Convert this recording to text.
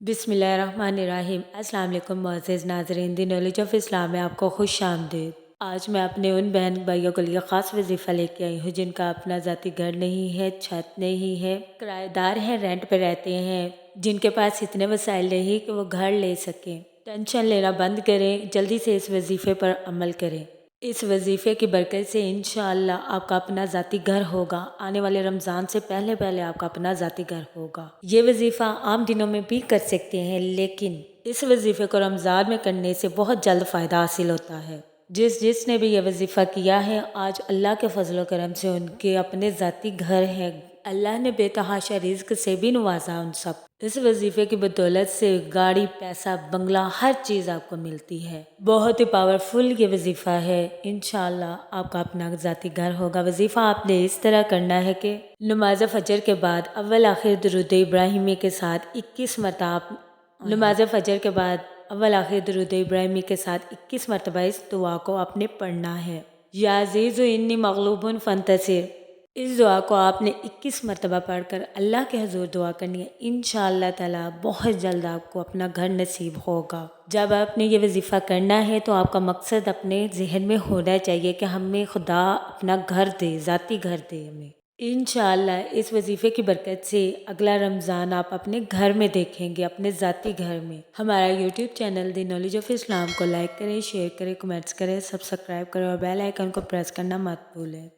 बिस्मिल्लाहिर्रहमानिर्रहीम। अस्सलाम वालेकुम मुअज़्ज़िज़ नाज़रीन, दी नॉलेज ऑफ़ इस्लाम में आपको खुश आमदीद। आज मैं अपने उन बहन भाइयों के लिए ख़ास वजीफ़ा लेके आई हूँ जिनका अपना ज़ाती घर नहीं है, छत नहीं है, किराएदार हैं, रेंट पे रहते हैं, जिनके पास इतने वसाइल नहीं कि वो घर ले सकें। टेंशन लेना बंद करें, जल्दी से इस वजीफ़े पर अमल करें। इस वजीफ़े की बरकत से इंशाअल्लाह आपका अपना ज़ाती घर होगा। आने वाले रमज़ान से पहले पहले आपका अपना ज़ाती घर होगा। ये वजीफ़ा आम दिनों में भी कर सकते हैं, लेकिन इस वजीफ़े को रमज़ान में करने से बहुत जल्द फ़ायदा हासिल होता है। जिसने भी ये वजीफ़ा किया है, आज अल्लाह के फजल करम से उनके अपने ज़ाती घर हैं। अल्लाह ने बेतहाशा रिज़्क से भी नवाजा उन सब। इस वजीफ़े की बदौलत से गाड़ी, पैसा, बंगला, हर चीज़ आपको मिलती है। बहुत ही पावरफुल ये वजीफ़ा है। इंशाअल्लाह आपका अपना ज़ाती घर होगा। वजीफ़ा आपने इस तरह करना है कि नमाज फजर के बाद अव्वल आखिर दुरूद इब्राहिमी के साथ 21 मरतबा नमाज फजर के बाद अव्वल आखिर दुरूद इब्राहिमी के साथ 21 मरतबा इस दुआ को आपने पढ़ना है। या अज़ीज़ु इन्नी मग़लूबुन फ़ंतसिर। इस दुआ को आपने 21 मरतबा पढ़कर अल्लाह के हज़ूर दुआ करनी है। इंशाअल्लाह ताला बहुत जल्द आपको अपना घर नसीब होगा। जब आपने ये वजीफ़ा करना है तो आपका मकसद अपने जहन में होना चाहिए कि हमें खुदा अपना घर दे, ज़ाती घर दे हमें। इंशाअल्लाह इस वजीफ़े की बरकत से अगला रमज़ान आप अपने घर में देखेंगे, अपने ज़ाती घर में। हमारा YouTube channel the knowledge of Islam को लाइक करें, शेयर करें, कमेंट्स करें, सब्सक्राइब करें और बेल आइकन को प्रेस करना मत भूलें।